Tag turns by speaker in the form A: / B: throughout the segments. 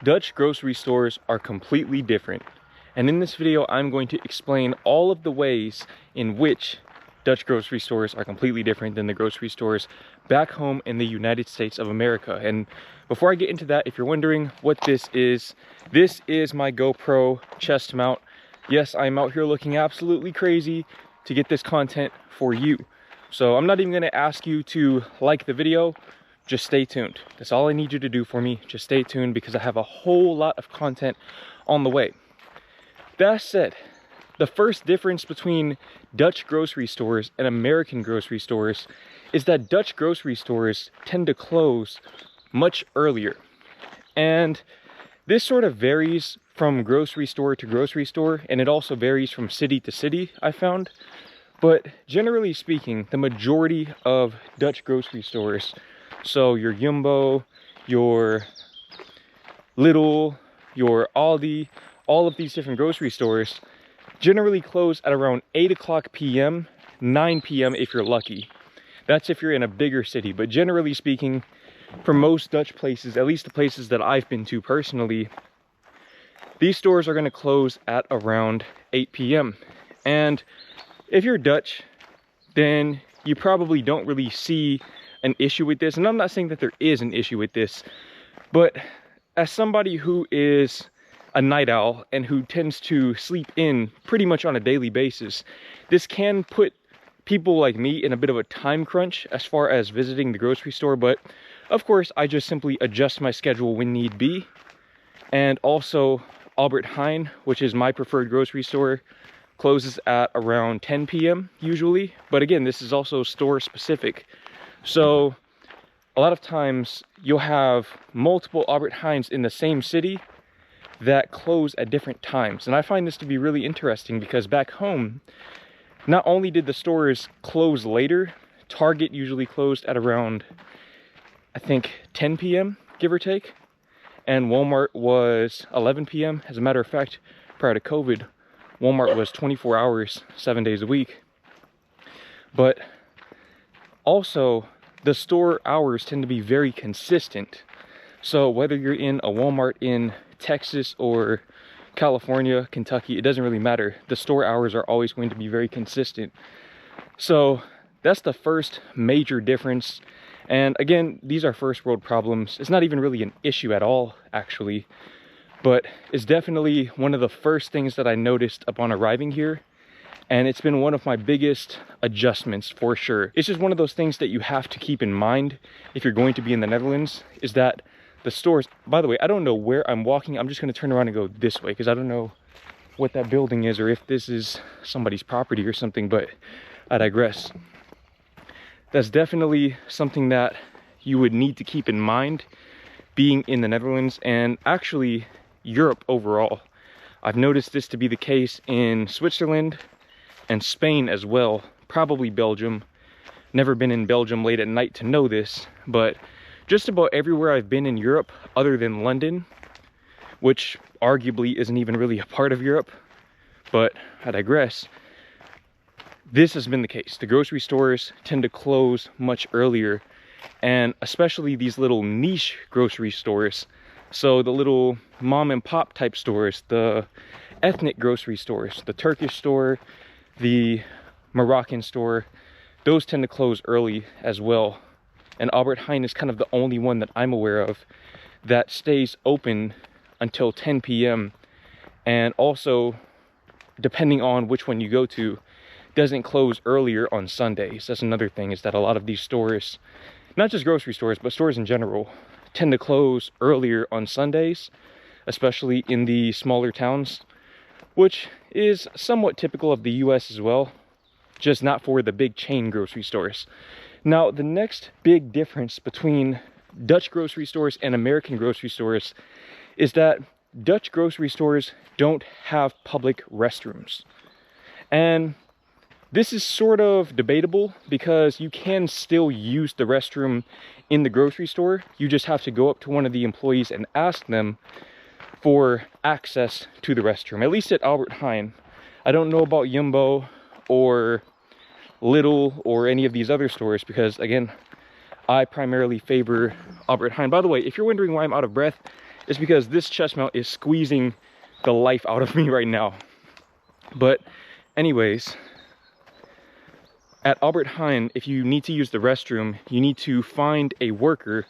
A: Dutch grocery stores are completely different, and in this video I'm going to explain all of the ways in which Dutch grocery stores are completely different than the grocery stores back home in the United States of America. And before I get into that, if you're wondering what this is my GoPro chest mount. Yes, I'm out here looking absolutely crazy to get this content for you. So I'm not even going to ask you to like the video. Just stay tuned. That's all I need you to do for me. Just stay tuned because I have a whole lot of content on the way. That said, the first difference between Dutch grocery stores and American grocery stores is that Dutch grocery stores tend to close much earlier. And this sort of varies from grocery store to grocery store, and it also varies from city to city, I found. But generally speaking, the majority of Dutch grocery stores, so your Jumbo, your Lidl, your Aldi, all of these different grocery stores generally close at around 8 o'clock p.m., 9 p.m. if you're lucky. That's if you're in a bigger city, but generally speaking, for most Dutch places, at least the places that I've been to personally, these stores are going to close at around 8 p.m. And if you're Dutch, then you probably don't really see an issue with this. And I'm not saying that there is an issue with this, but as somebody who is a night owl and who tends to sleep in pretty much on a daily basis, this can put people like me in a bit of a time crunch as far as visiting the grocery store. But of course, I just simply adjust my schedule when need be. And also Albert Heijn, which is my preferred grocery store, closes at around 10 p.m. usually. But again, this is also store specific. So a lot of times you'll have multiple Albert Heijns in the same city that close at different times. And I find this to be really interesting because back home, not only did the stores close later, Target usually closed at around, I think, 10 p.m., give or take. And Walmart was 11 p.m. As a matter of fact, prior to COVID, Walmart was 24 hours, 7 days a week. But also, the store hours tend to be very consistent. So whether you're in a Walmart in Texas or California, Kentucky, it doesn't really matter. The store hours are always going to be very consistent. So that's the first major difference. And again, these are first world problems. It's not even really an issue at all, actually. But it's definitely one of the first things that I noticed upon arriving here. And it's been one of my biggest adjustments for sure. It's just one of those things that you have to keep in mind if you're going to be in the Netherlands, is that the stores, by the way, I don't know where I'm walking. I'm just going to turn around and go this way because I don't know what that building is or if this is somebody's property or something, but I digress. That's definitely something that you would need to keep in mind being in the Netherlands and actually Europe overall. I've noticed this to be the case in Switzerland and Spain as well, probably Belgium. Never been in Belgium late at night to know this, but just about everywhere I've been in Europe other than London, which arguably isn't even really a part of Europe, but I digress. This has been the case. The grocery stores tend to close much earlier, and especially these little niche grocery stores. So the little mom and pop type stores, the ethnic grocery stores, the Turkish store, the Moroccan store, those tend to close early as well. And Albert Heijn is kind of the only one that I'm aware of that stays open until 10 p.m. And also, depending on which one you go to, doesn't close earlier on Sundays. That's another thing, is that a lot of these stores, not just grocery stores, but stores in general, tend to close earlier on Sundays, especially in the smaller towns, which is somewhat typical of the US as well, just not for the big chain grocery stores. Now, the next big difference between Dutch grocery stores and American grocery stores is that Dutch grocery stores don't have public restrooms. And this is sort of debatable because you can still use the restroom in the grocery store. You just have to go up to one of the employees and ask them for access to the restroom, at least at Albert Heijn. I don't know about Jumbo or Lidl or any of these other stores because, again, I primarily favor Albert Heijn. By the way, if you're wondering why I'm out of breath, is because this chest mount is squeezing the life out of me right now. But anyways, at Albert Heijn, if you need to use the restroom, you need to find a worker,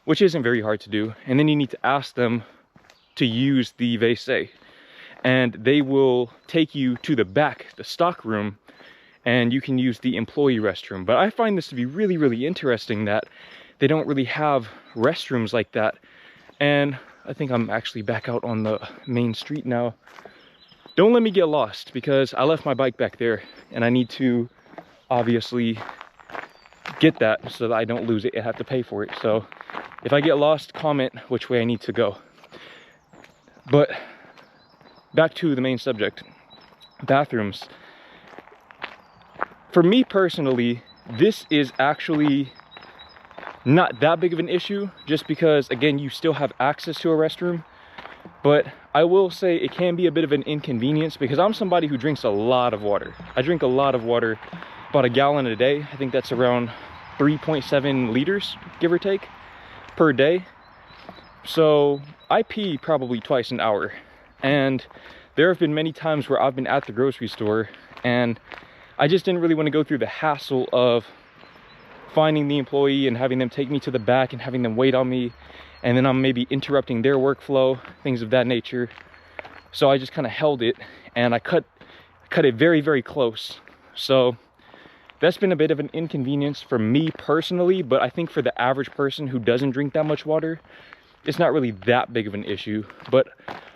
A: which isn't very hard to do, and then you need to ask them to use the WC. And they will take you to the back, the stock room, and you can use the employee restroom. But I find this to be really, really interesting that they don't really have restrooms like that. And I think I'm actually back out on the main street now. Don't let me get lost, because I left my bike back there and I need to obviously get that so that I don't lose it and have to pay for it. So if I get lost, comment which way I need to go. But back to the main subject, bathrooms. For me personally, this is actually not that big of an issue, just because, again, you still have access to a restroom. But I will say it can be a bit of an inconvenience, because I'm somebody who drinks a lot of water. I drink a lot of water, about a gallon a day. I think that's around 3.7 liters, give or take, per day. So I pee probably twice an hour. And there have been many times where I've been at the grocery store and I just didn't really want to go through the hassle of finding the employee and having them take me to the back and having them wait on me, and then I'm maybe interrupting their workflow, things of that nature. So I just kind of held it and I cut it very, very close. So that's been a bit of an inconvenience for me personally, but I think for the average person who doesn't drink that much water, it's not really that big of an issue. But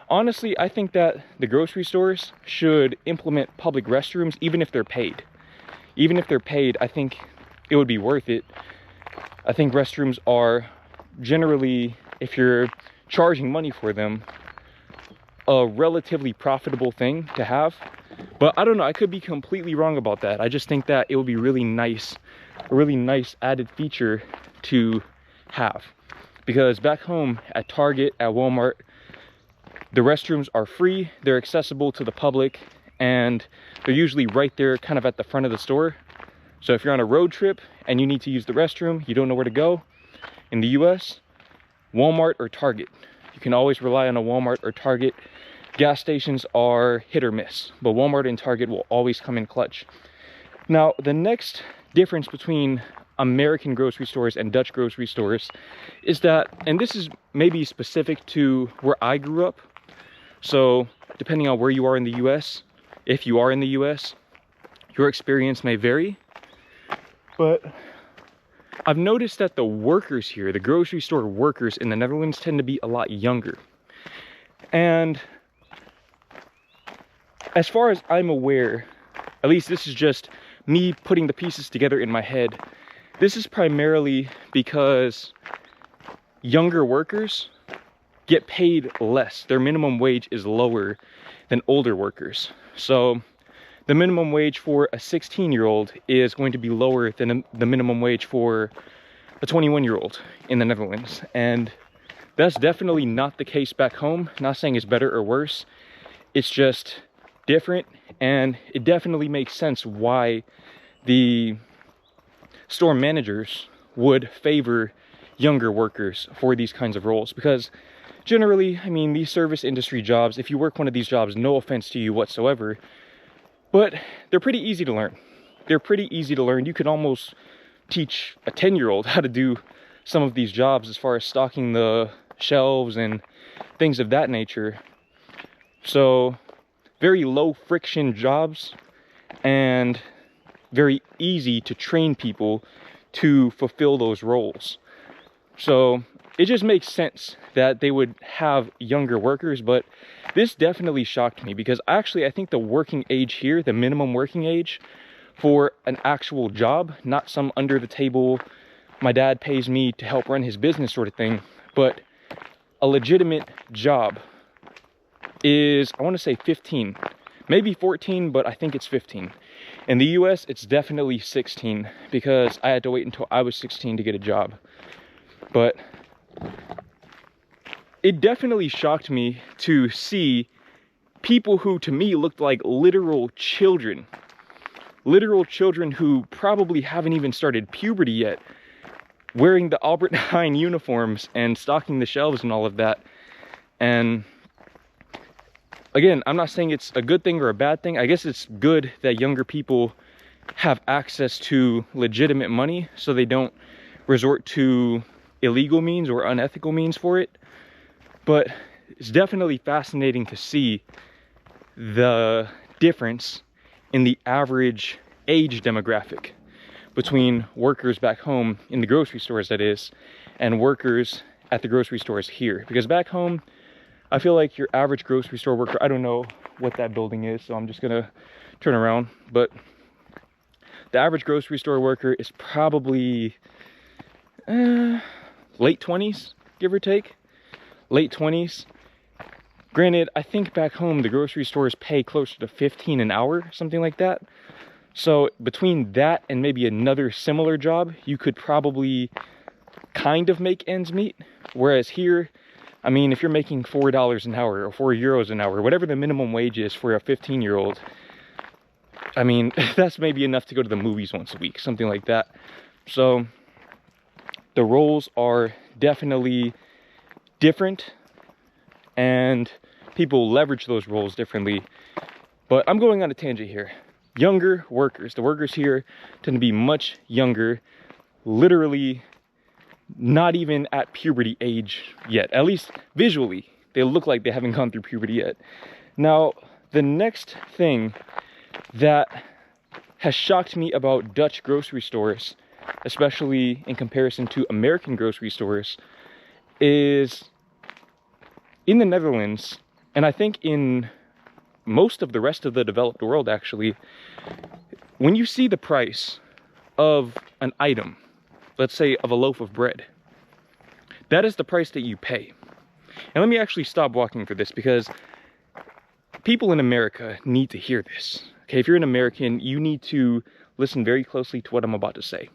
A: honestly, I think that the grocery stores should implement public restrooms, even if they're paid. Even if they're paid, I think it would be worth it. I think restrooms are generally, if you're charging money for them, a relatively profitable thing to have. But I don't know, I could be completely wrong about that. I just think that it would be really nice, a really nice added feature to have. Because back home at Target, at Walmart, the restrooms are free, they're accessible to the public, and they're usually right there kind of at the front of the store. So if you're on a road trip and you need to use the restroom, you don't know where to go, in the US, Walmart or Target. You can always rely on a Walmart or Target. Gas stations are hit or miss, but Walmart and Target will always come in clutch. Now, the next difference between American grocery stores and Dutch grocery stores is that, and this is maybe specific to where I grew up, so depending on where you are in the US, if you are in the US, your experience may vary. But I've noticed that the workers here, the grocery store workers in the Netherlands, tend to be a lot younger. And as far as I'm aware, at least this is just me putting the pieces together in my head, this is primarily because younger workers get paid less. Their minimum wage is lower than older workers. So the minimum wage for a 16-year-old is going to be lower than the minimum wage for a 21-year-old in the Netherlands. And that's definitely not the case back home. Not saying it's better or worse. It's just different, and it definitely makes sense why the store managers would favor younger workers for these kinds of roles. Because generally, I mean, these service industry jobs, if you work one of these jobs, no offense to you whatsoever, but they're pretty easy to learn. They're pretty easy to learn. You could almost teach a 10-year-old how to do some of these jobs as far as stocking the shelves and things of that nature. So very low friction jobs and very easy to train people to fulfill those roles. So it just makes sense that they would have younger workers, but this definitely shocked me because actually I think the working age here, the minimum working age for an actual job, not some under the table, my dad pays me to help run his business sort of thing, but a legitimate job is, I want to say 15, maybe 14, but I think it's 15. In the US, it's definitely 16 because I had to wait until I was 16 to get a job. But it definitely shocked me to see people who to me looked like literal children who probably haven't even started puberty yet, wearing the Albert Heijn uniforms and stocking the shelves and all of that. And again, I'm not saying it's a good thing or a bad thing. I guess it's good that younger people have access to legitimate money so they don't resort to illegal means or unethical means for it. But it's definitely fascinating to see the difference in the average age demographic between workers back home in the grocery stores, that is, and workers at the grocery stores here. Because back home, I feel like your average grocery store worker, I don't know what that building is, so I'm just gonna turn around, but the average grocery store worker is probably late 20s, give or take. Late 20s. Granted, I think back home the grocery stores pay closer to 15 an hour, something like that. So between that and maybe another similar job, you could probably kind of make ends meet. Whereas here, I mean, if you're making $4 an hour or €4 an hour, whatever the minimum wage is for a 15-year-old, I mean, that's maybe enough to go to the movies once a week, something like that. So the roles are definitely different, and people leverage those roles differently. But I'm going on a tangent here. Younger workers, the workers here tend to be much younger, literally not even at puberty age yet. At least visually, they look like they haven't gone through puberty yet. Now, the next thing that has shocked me about Dutch grocery stores, especially in comparison to American grocery stores, is in the Netherlands, and I think in most of the rest of the developed world actually, when you see the price of an item, let's say of a loaf of bread, that is the price that you pay. And let me actually stop walking for this, because people in America need to hear this. Okay, if you're an American, you need to listen very closely to what I'm about to say.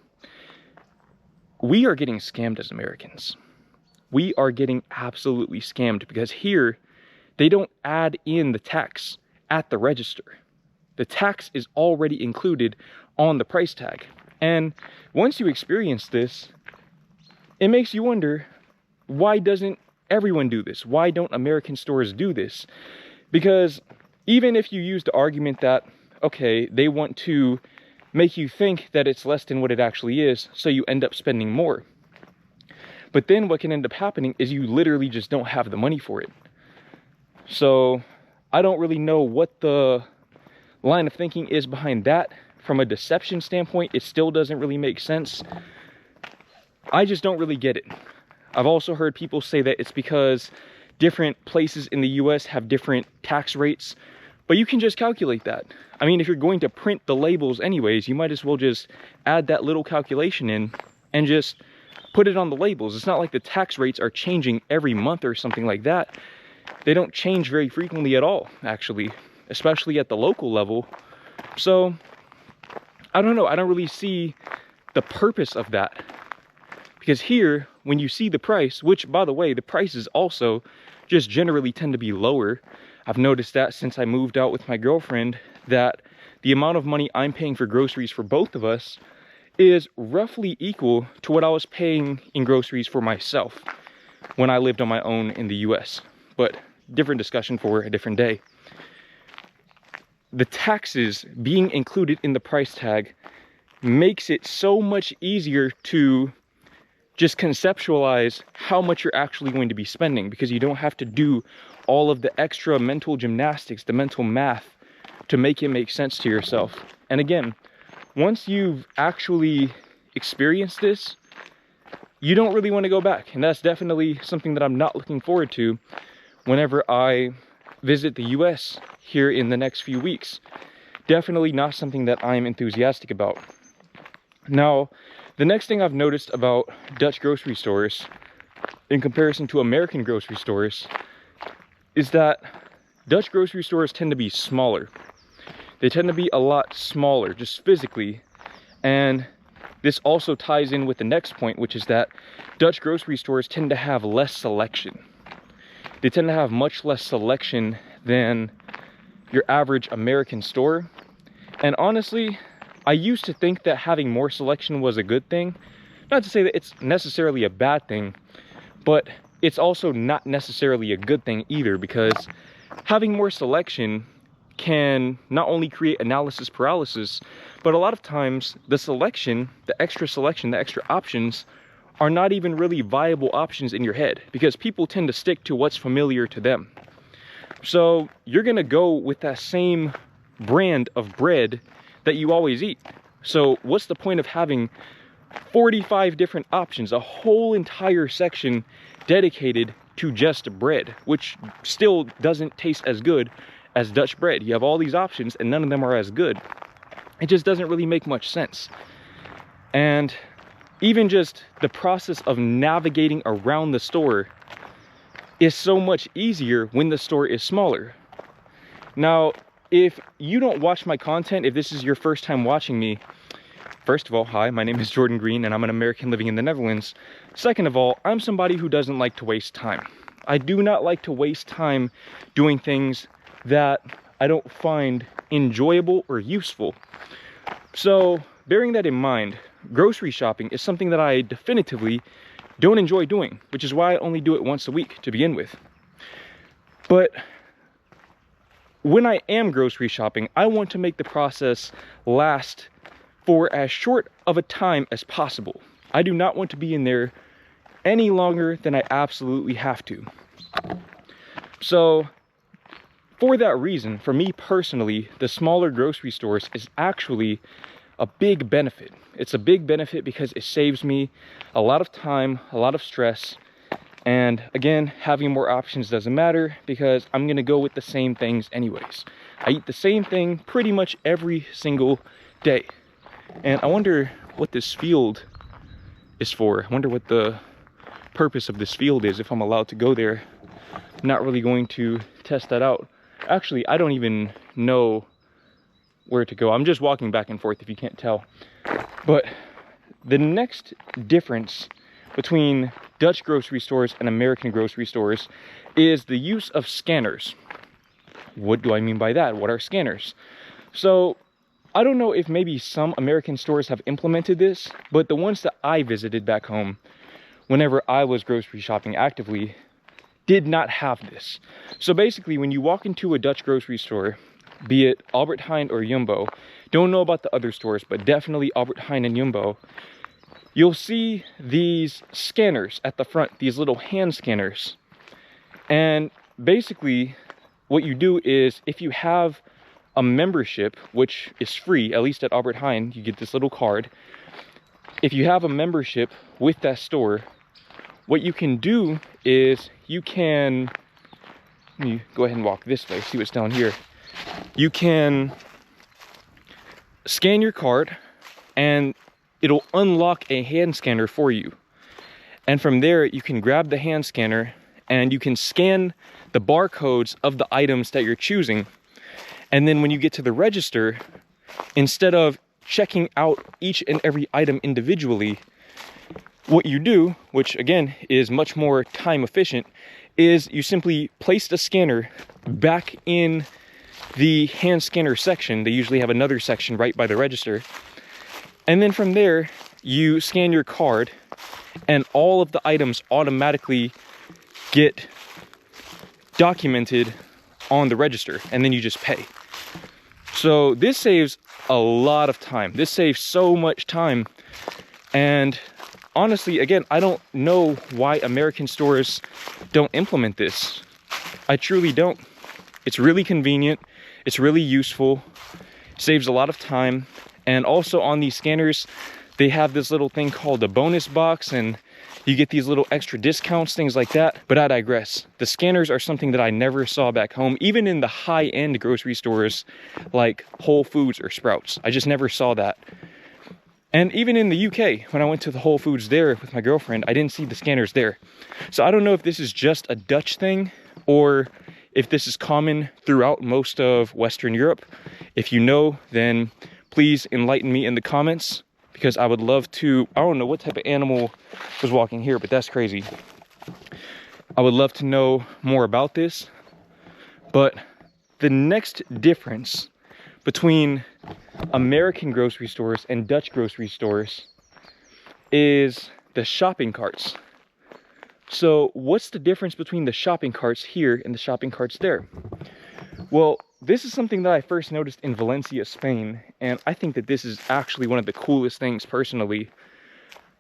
A: We are getting scammed as Americans. We are getting absolutely scammed, because here they don't add in the tax at the register. The tax is already included on the price tag. And once you experience this, it makes you wonder, why doesn't everyone do this? Why don't American stores do this? Because even if you use the argument that, okay, they want to make you think that it's less than what it actually is, so you end up spending more. But then what can end up happening is you literally just don't have the money for it. So I don't really know what the line of thinking is behind that. From a deception standpoint, it still doesn't really make sense. I just don't really get it. I've also heard people say that it's because different places in the US have different tax rates, but you can just calculate that. I mean, if you're going to print the labels anyways, you might as well just add that little calculation in and just put it on the labels. It's not like the tax rates are changing every month or something like that. They don't change very frequently at all, actually, especially at the local level. So I don't know, I don't really see the purpose of that. Because here, when you see the price, which by the way, the prices also just generally tend to be lower. I've noticed that since I moved out with my girlfriend, that the amount of money I'm paying for groceries for both of us is roughly equal to what I was paying in groceries for myself when I lived on my own in the US. But different discussion for a different day. The taxes being included in the price tag makes it so much easier to just conceptualize how much you're actually going to be spending, because you don't have to do all of the extra mental gymnastics, the mental math, to make it make sense to yourself. And again, once you've actually experienced this, you don't really want to go back. And that's definitely something that I'm not looking forward to whenever I visit the US here in the next few weeks. Definitely not something that I'm enthusiastic about. Now, the next thing I've noticed about Dutch grocery stores in comparison to American grocery stores is that Dutch grocery stores tend to be smaller. They tend to be a lot smaller, just physically. And this also ties in with the next point, which is that Dutch grocery stores tend to have less selection. They tend to have much less selection than your average American store. And honestly, I used to think that having more selection was a good thing. Not to say that it's necessarily a bad thing, but it's also not necessarily a good thing either, because having more selection can not only create analysis paralysis, but a lot of times the selection, the extra options are not even really viable options in your head, because people tend to stick to what's familiar to them. So you're gonna go with that same brand of bread that you always eat. So what's the point of having 45 different options, a whole entire section dedicated to just bread, which still doesn't taste as good as Dutch bread? You have all these options and none of them are as good. It just doesn't really make much sense. And even just the process of navigating around the store is so much easier when the store is smaller. Now, if you don't watch my content, if this is your first time watching me, first of all, hi, my name is Jordan Green and I'm an American living in the Netherlands. Second of all, I'm somebody who doesn't like to waste time. I do not like to waste time doing things that I don't find enjoyable or useful. So, bearing that in mind, grocery shopping is something that I definitively don't enjoy doing, which is why I only do it once a week to begin with. But when I am grocery shopping, I want to make the process last for as short of a time as possible. I do not want to be in there any longer than I absolutely have to. So, for that reason, for me personally, the smaller grocery stores is actually a big benefit. It's a big benefit because it saves me a lot of time, a lot of stress, and again, having more options doesn't matter because I'm gonna go with the same things anyways. I eat the same thing pretty much every single day. And I wonder what this field is for. I wonder what the purpose of this field is, if I'm allowed to go there. I'm not really going to test that out. Actually, I don't even know where to go. I'm just walking back and forth if you can't tell. But the next difference between Dutch grocery stores and American grocery stores is the use of scanners. What do I mean by that? What are scanners? So I don't know if maybe some American stores have implemented this, but the ones that I visited back home, whenever I was grocery shopping actively, did not have this. So basically, when you walk into a Dutch grocery store, be it Albert Heijn or Jumbo, don't know about the other stores, but definitely Albert Heijn and Jumbo, you'll see these scanners at the front, these little hand scanners. And basically, what you do is, if you have a membership, which is free, at least at Albert Heijn, you get this little card. If you have a membership with that store, what you can do is you can, let me go ahead and walk this way, see what's down here. You can scan your card and it'll unlock a hand scanner for you. And from there, you can grab the hand scanner and you can scan the barcodes of the items that you're choosing. And then when you get to the register, instead of checking out each and every item individually, what you do, which again is much more time efficient, is you simply place the scanner back in the hand scanner section. They usually have another section right by the register. And then from there, you scan your card and all of the items automatically get documented on the register, and then you just pay. So this saves a lot of time. This saves so much time. And honestly, again, I don't know why American stores don't implement this. I truly don't. It's really convenient. It's really useful. Saves a lot of time. And also on these scanners, they have this little thing called a bonus box, and you get these little extra discounts, things like that. But I digress. The scanners are something that I never saw back home, even in the high-end grocery stores like Whole Foods or Sprouts. I just never saw that. And even in the UK, when I went to the Whole Foods there with my girlfriend, I didn't see the scanners there. So I don't know if this is just a Dutch thing or if this is common throughout most of Western Europe. If you know, then please enlighten me in the comments, because I would love to. I don't know what type of animal was walking here, but that's crazy. I would love to know more about this. But the next difference between American grocery stores and Dutch grocery stores is the shopping carts. So what's the difference between the shopping carts here and the shopping carts there? Well, this is something that I first noticed in Valencia, Spain, and I think that this is actually one of the coolest things personally.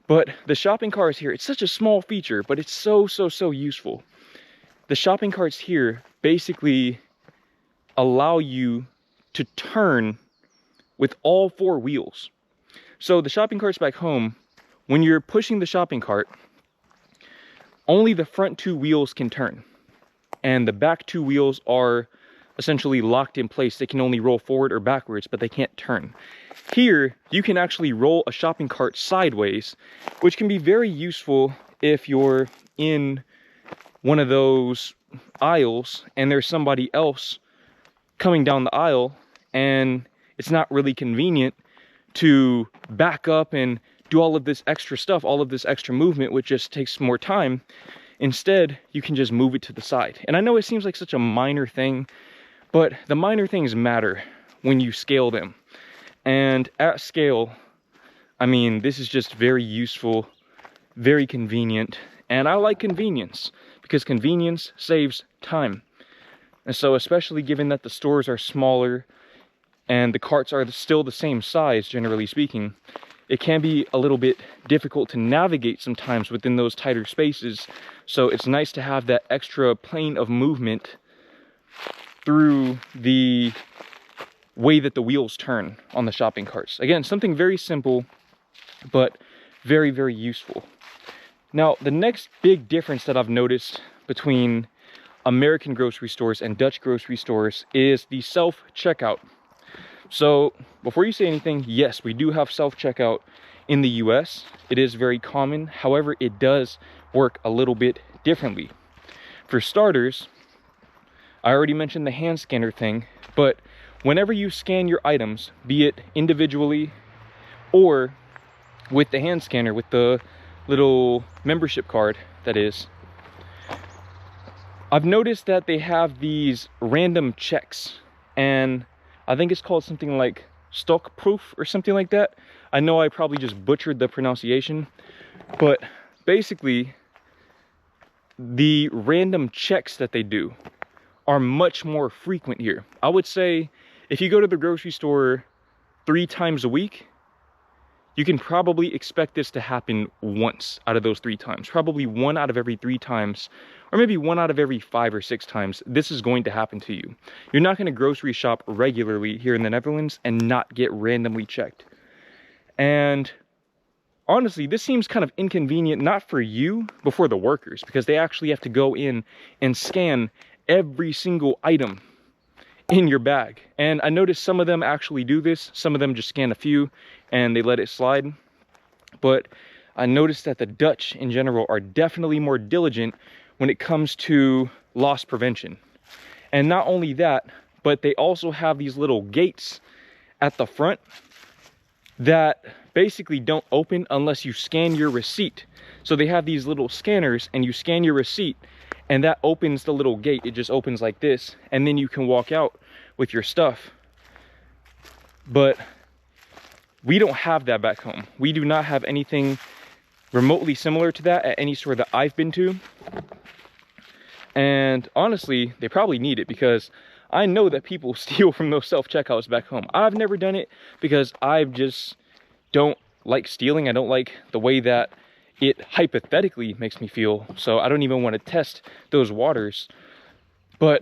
A: But the shopping carts here, it's such a small feature, but it's so useful. The shopping carts here basically allow you to turn with all four wheels. So the shopping carts back home, when you're pushing the shopping cart, only the front two wheels can turn, and the back two wheels are essentially locked in place. They can only roll forward or backwards, but they can't turn. Here, you can actually roll a shopping cart sideways, which can be very useful if you're in one of those aisles and there's somebody else coming down the aisle and it's not really convenient to back up and do all of this extra stuff, all of this extra movement, which just takes more time. Instead, you can just move it to the side. And I know it seems like such a minor thing, but the minor things matter when you scale them. And at scale, I mean, this is just very useful, very convenient. And I like convenience because convenience saves time. And so especially given that the stores are smaller and the carts are still the same size, generally speaking, it can be a little bit difficult to navigate sometimes within those tighter spaces. So it's nice to have that extra plane of movement through the way that the wheels turn on the shopping carts. Again, something very simple, but very useful. Now, the next big difference that I've noticed between American grocery stores and Dutch grocery stores is the self-checkout. So before you say anything, yes, we do have self-checkout in the US. It is very common. However, it does work a little bit differently. For starters, I already mentioned the hand scanner thing, but whenever you scan your items, be it individually or with the hand scanner, with the little membership card that is, I've noticed that they have these random checks, and I think it's called something like stock proof or something like that. I know I probably just butchered the pronunciation, but basically the random checks that they do are much more frequent here. I would say if you go to the grocery store 3 times a week, you can probably expect this to happen once out of those 3 times. Probably 1 out of every 3 times, or maybe 1 out of every 5 or 6 times, this is going to happen to you. You're not gonna grocery shop regularly here in the Netherlands and not get randomly checked. And honestly, this seems kind of inconvenient, not for you, but for the workers, because they actually have to go in and scan every single item in your bag. And I noticed some of them actually do this. Some of them just scan a few and they let it slide. But I noticed that the Dutch in general are definitely more diligent when it comes to loss prevention. And not only that, but they also have these little gates at the front that basically don't open unless you scan your receipt. So they have these little scanners and you scan your receipt and that opens the little gate. It just opens like this, and then you can walk out with your stuff. But we don't have that back home. We do not have anything remotely similar to that at any store that I've been to. And honestly, they probably need it, because I know that people steal from those self-checkouts back home. I've never done it because I just don't like stealing. I don't like the way that it hypothetically makes me feel, so I don't even want to test those waters. But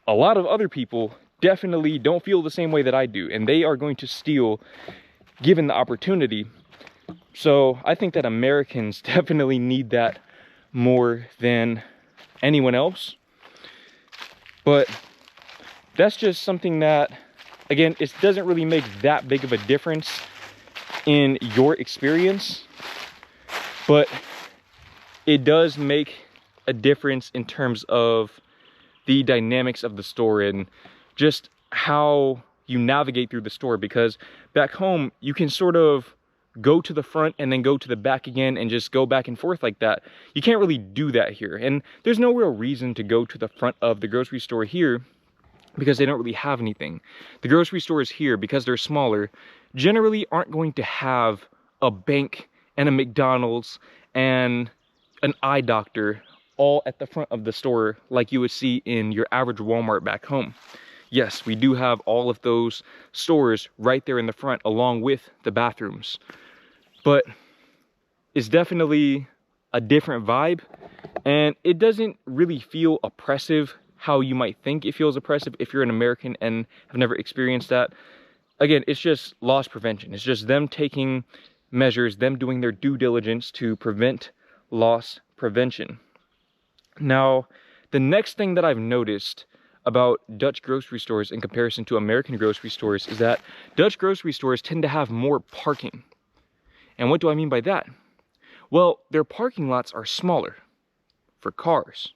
A: a lot of other people definitely don't feel the same way that I do, and they are going to steal given the opportunity. So I think that Americans definitely need that more than anyone else. But that's just something that, again, it doesn't really make that big of a difference in your experience, but it does make a difference in terms of the dynamics of the store and just how you navigate through the store. Because back home, you can sort of go to the front and then go to the back again and just go back and forth like that. You can't really do that here. And there's no real reason to go to the front of the grocery store here because they don't really have anything. The grocery stores here, because they're smaller, generally aren't going to have a bank and a McDonald's and an eye doctor all at the front of the store like you would see in your average Walmart back home. Yes, we do have all of those stores right there in the front along with the bathrooms. But it's definitely a different vibe, and it doesn't really feel oppressive how you might think it feels oppressive if you're an American and have never experienced that. Again, it's just loss prevention. It's just them taking measures, them doing their due diligence to prevent loss prevention. Now, the next thing that I've noticed about Dutch grocery stores in comparison to American grocery stores is that Dutch grocery stores tend to have more parking. And what do I mean by that? Well, their parking lots are smaller for cars,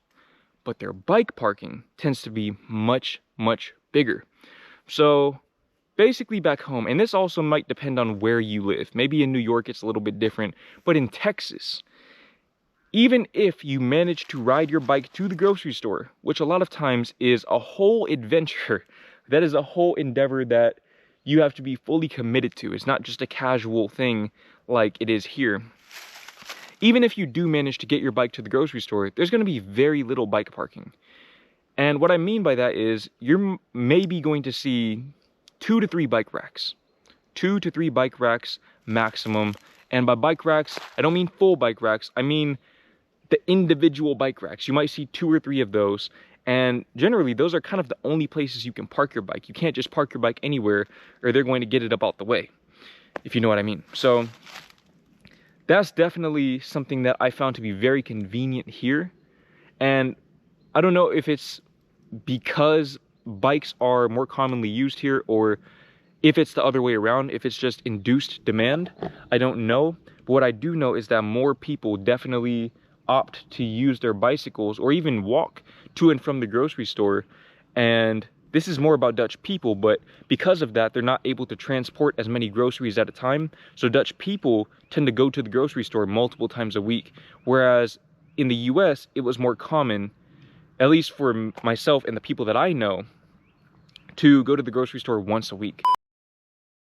A: but their bike parking tends to be much, much bigger. So basically back home, and this also might depend on where you live. Maybe in New York it's a little bit different, but in Texas, even if you manage to ride your bike to the grocery store, which a lot of times is a whole adventure, that is a whole endeavor that you have to be fully committed to. It's not just a casual thing like it is here. Even if you do manage to get your bike to the grocery store, there's going to be very little bike parking. And what I mean by that is you're maybe going to see 2 to 3 bike racks. 2 to 3 bike racks maximum. And by bike racks, I don't mean full bike racks. I mean the individual bike racks. You might see 2 or 3 of those. And generally, those are kind of the only places you can park your bike. You can't just park your bike anywhere or they're going to get it up out the way, if you know what I mean. So that's definitely something that I found to be very convenient here. And I don't know if it's because bikes are more commonly used here or if it's the other way around, if it's just induced demand. I don't know. But what I do know is that more people definitely opt to use their bicycles or even walk to and from the grocery store. And this is more about Dutch people, but because of that, they're not able to transport as many groceries at a time. So Dutch people tend to go to the grocery store multiple times a week. Whereas in the US, it was more common, at least for myself and the people that I know, to go to the grocery store once a week.